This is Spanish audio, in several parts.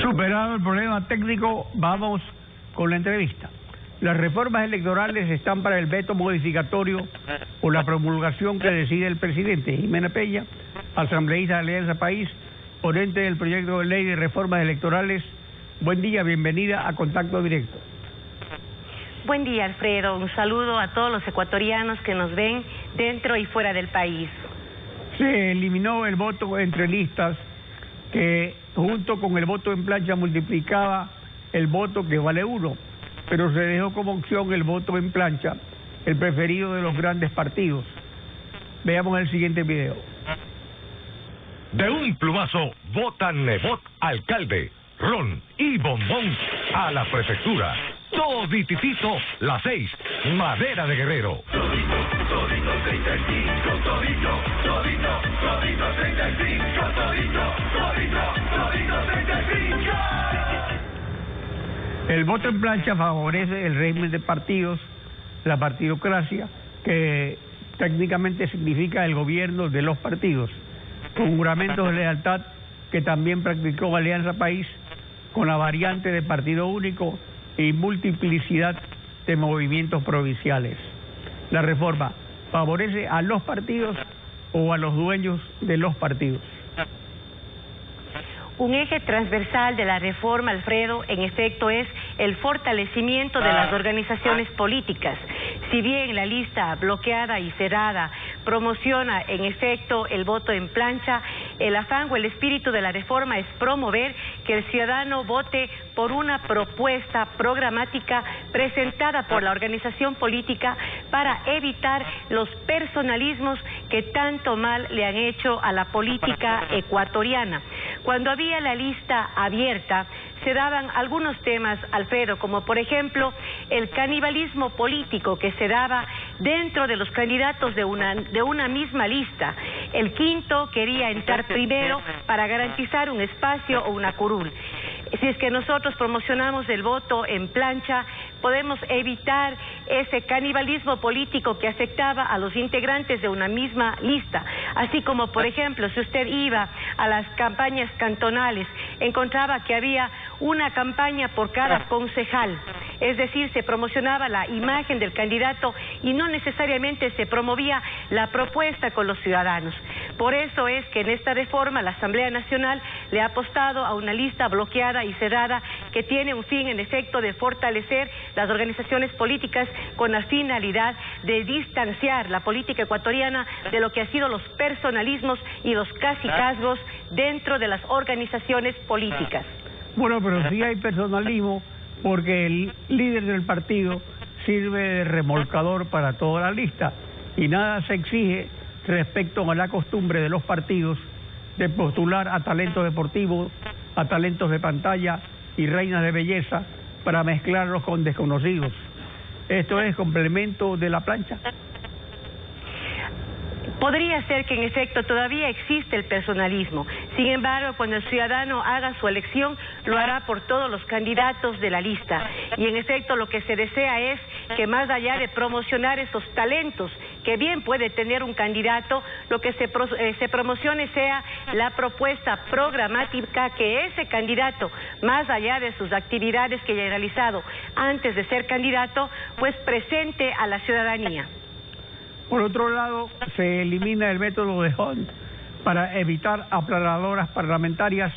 Superado el problema técnico, vamos con la entrevista. Las reformas electorales están para el veto modificatorio o la promulgación que decide el presidente. Jimena Peña, asambleísta de Alianza País, ponente del proyecto de ley de reformas electorales. Buen día, bienvenida a Contacto Directo. Buen día, Alfredo. Un saludo a todos los ecuatorianos que nos ven dentro y fuera del país. Se eliminó el voto entre listas, que junto con el voto en plancha multiplicaba el voto que vale 1, pero se dejó como opción el voto en plancha, el preferido de los grandes partidos. Veamos el siguiente video. De un plumazo, votan Nebot alcalde, Ron y Bombón a la prefectura. Todititito, las 6, Madera de Guerrero. Todito 35, todito 35, todito 35. El voto en plancha favorece el régimen de partidos, la partidocracia, que técnicamente significa el gobierno de los partidos, con juramentos de lealtad que también practicó Alianza País, con la variante de partido único y multiplicidad de movimientos provinciales. La reforma favorece a los partidos o a los dueños de los partidos. Un eje transversal de la reforma, Alfredo, en efecto es el fortalecimiento de las organizaciones políticas. Si bien la lista bloqueada y cerrada promociona en efecto el voto en plancha, el afán o el espíritu de la reforma es promover que el ciudadano vote por una propuesta programática presentada por la organización política para evitar los personalismos que tanto mal le han hecho a la política ecuatoriana. Cuando había la lista abierta, se daban algunos temas, Alfredo, como por ejemplo el canibalismo político que se daba dentro de los candidatos de una misma lista. El quinto quería entrar primero para garantizar un espacio o una curul. Si es que nosotros promocionamos el voto en plancha, podemos evitar ese canibalismo político que afectaba a los integrantes de una misma lista. Así como, por ejemplo, si usted iba a las campañas cantonales, encontraba que había una campaña por cada concejal. Es decir, se promocionaba la imagen del candidato y no necesariamente se promovía la propuesta con los ciudadanos. Por eso es que en esta reforma la Asamblea Nacional le ha apostado a una lista bloqueada y cerrada que tiene un fin, en efecto, de fortalecer las organizaciones políticas con la finalidad de distanciar la política ecuatoriana de lo que han sido los personalismos y los cacicazgos dentro de las organizaciones políticas. Bueno, pero sí hay personalismo porque el líder del partido sirve de remolcador para toda la lista y nada se exige respecto a la costumbre de los partidos de postular a talentos deportivos, a talentos de pantalla y reinas de belleza para mezclarlos con desconocidos. Esto es complemento de la plancha. Podría ser que en efecto todavía existe el personalismo. Sin embargo, cuando el ciudadano haga su elección, lo hará por todos los candidatos de la lista. Y en efecto lo que se desea es que más allá de promocionar esos talentos que bien puede tener un candidato, lo que se promocione sea la propuesta programática que ese candidato, más allá de sus actividades que haya realizado antes de ser candidato, pues presente a la ciudadanía. Por otro lado, se elimina el método de Hunt para evitar aplanadoras parlamentarias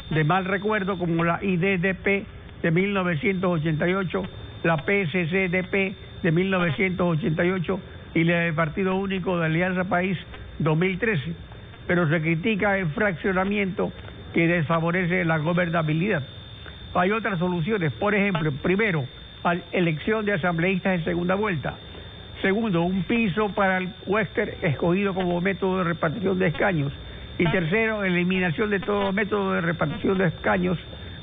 de mal recuerdo como la IDDP de 1988, la PSCDP de 1988 y la del Partido Único de Alianza País 2013, pero se critica el fraccionamiento que desfavorece la gobernabilidad. Hay otras soluciones, por ejemplo, primero, elección de asambleístas en segunda vuelta. Segundo, un piso para el huésped escogido como método de repartición de escaños. Y tercero, eliminación de todo método de repartición de escaños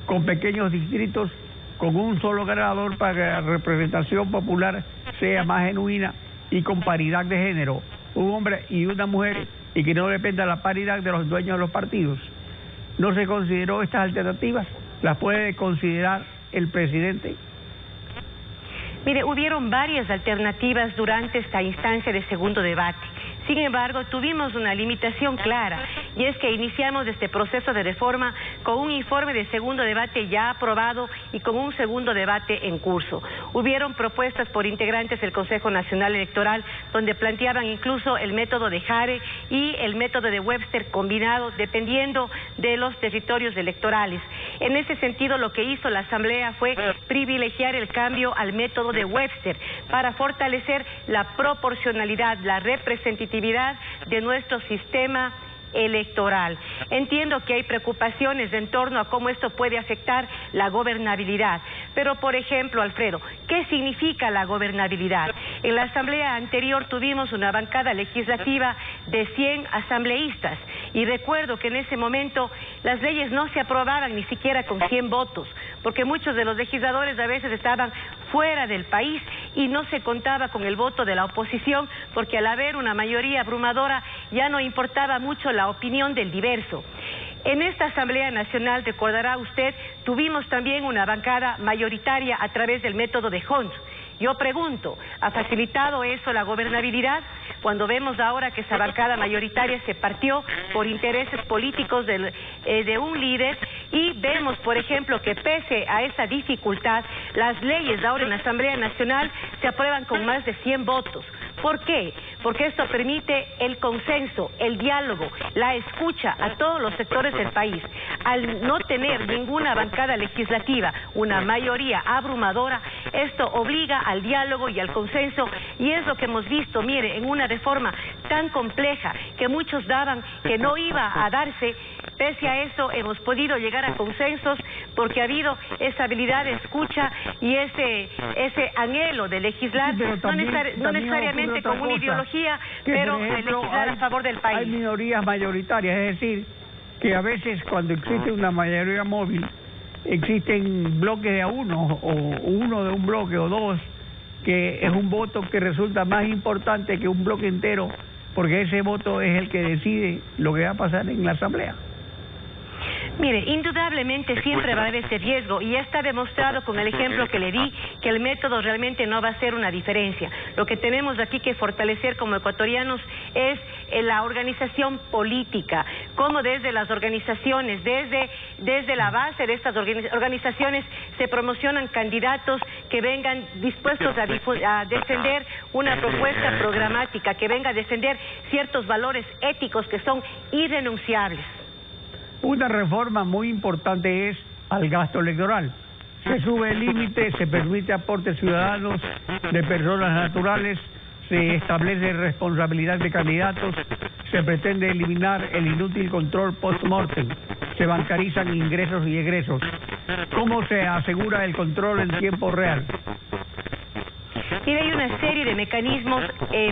con pequeños distritos con un solo ganador para que la representación popular sea más genuina y con paridad de género, un hombre y una mujer, y que no dependa la paridad de los dueños de los partidos. ¿No se consideró estas alternativas? ¿Las puede considerar el presidente? Mire, hubieron varias alternativas durante esta instancia de segundo debate. Sin embargo, tuvimos una limitación clara, y es que iniciamos este proceso de reforma con un informe de segundo debate ya aprobado y con un segundo debate en curso. Hubieron propuestas por integrantes del Consejo Nacional Electoral donde planteaban incluso el método de Jare y el método de Webster combinado dependiendo de los territorios electorales. En ese sentido, lo que hizo la Asamblea fue privilegiar el cambio al método de Webster para fortalecer la proporcionalidad, la representatividad de nuestro sistema electoral. Entiendo que hay preocupaciones en torno a cómo esto puede afectar la gobernabilidad, pero por ejemplo, Alfredo, ¿qué significa la gobernabilidad? En la asamblea anterior tuvimos una bancada legislativa de 100 asambleístas y recuerdo que en ese momento las leyes no se aprobaban ni siquiera con 100 votos, porque muchos de los legisladores a veces estaban fuera del país y no se contaba con el voto de la oposición, porque al haber una mayoría abrumadora ya no importaba mucho la opinión del diverso. En esta Asamblea Nacional, recordará usted, tuvimos también una bancada mayoritaria a través del método de Hunt. Yo pregunto, ¿ha facilitado eso la gobernabilidad? Cuando vemos ahora que esa bancada mayoritaria se partió por intereses políticos de un líder, y vemos, por ejemplo, que pese a esa dificultad, las leyes ahora en la Asamblea Nacional se aprueban con más de 100 votos. ¿Por qué? Porque esto permite el consenso, el diálogo, la escucha a todos los sectores del país. Al no tener ninguna bancada legislativa, una mayoría abrumadora, esto obliga al diálogo y al consenso, y es lo que hemos visto, mire, en una reforma tan compleja que muchos daban que no iba a darse. Pese a eso hemos podido llegar a consensos porque ha habido esa habilidad de escucha y ese anhelo de legislar, sí, no necesariamente con una ideología, pero de legislar a favor del país. Hay minorías mayoritarias, es decir, que a veces cuando existe una mayoría móvil, existen bloques de a uno, o uno de un bloque o dos, que es un voto que resulta más importante que un bloque entero, porque ese voto es el que decide lo que va a pasar en la asamblea. Mire, indudablemente siempre va a haber ese riesgo, y ya está demostrado con el ejemplo que le di que el método realmente no va a hacer una diferencia. Lo que tenemos aquí que fortalecer como ecuatorianos es la organización política, como desde las organizaciones, desde la base de estas organizaciones se promocionan candidatos que vengan dispuestos a defender una propuesta programática, que venga a defender ciertos valores éticos que son irrenunciables. Una reforma muy importante es al gasto electoral. Se sube el límite, se permite aportes ciudadanos de personas naturales, se establece responsabilidad de candidatos, se pretende eliminar el inútil control post-mortem, se bancarizan ingresos y egresos. ¿Cómo se asegura el control en tiempo real? Y hay una serie de mecanismos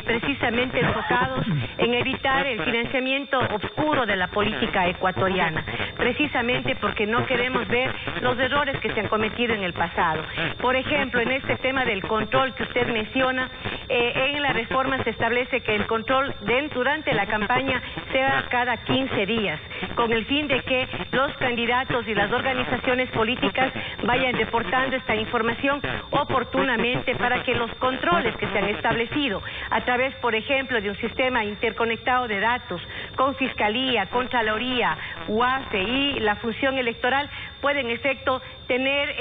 precisamente enfocados en evitar el financiamiento oscuro de la política ecuatoriana, precisamente porque no queremos ver los errores que se han cometido en el pasado. Por ejemplo, en este tema del control que usted menciona, en la reforma se establece que el control durante la campaña sea cada 15 días, con el fin de que los candidatos y las organizaciones políticas vayan reportando esta información oportunamente para que los controles que se han establecido a través, por ejemplo, de un sistema interconectado de datos con Fiscalía, Contraloría, UAFE y la función electoral pueden en efecto tener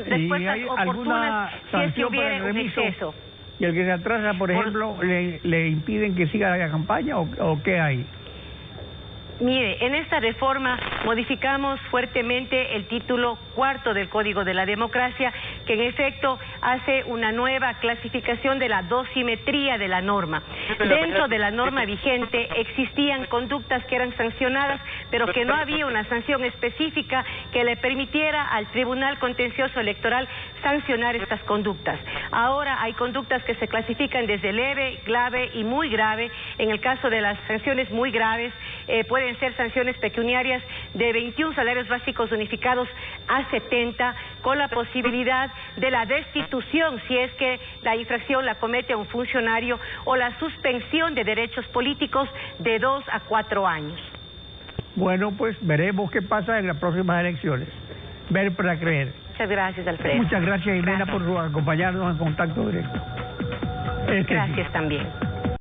respuestas oportunas si es que hubiera un exceso. ¿Y el que se atrasa, por ejemplo, le impiden que siga la campaña o qué hay? Mire, en esta reforma modificamos fuertemente el título 4 del Código de la Democracia, que en efecto hace una nueva clasificación de la dosimetría de la norma. Dentro de la norma vigente existían conductas que eran sancionadas, pero que no había una sanción específica que le permitiera al Tribunal Contencioso Electoral sancionar estas conductas. Ahora hay conductas que se clasifican desde leve, grave y muy grave. En el caso de las sanciones muy graves, pueden ser sanciones pecuniarias de 21 salarios básicos unificados a 70, con la posibilidad de la destitución si es que la infracción la comete un funcionario, o la suspensión de derechos políticos de 2 a 4 años. Bueno, pues veremos qué pasa en las próximas elecciones. Ver para creer. Muchas gracias, Alfredo. Muchas gracias, Jimena, por acompañarnos en Contacto Directo. Gracias también.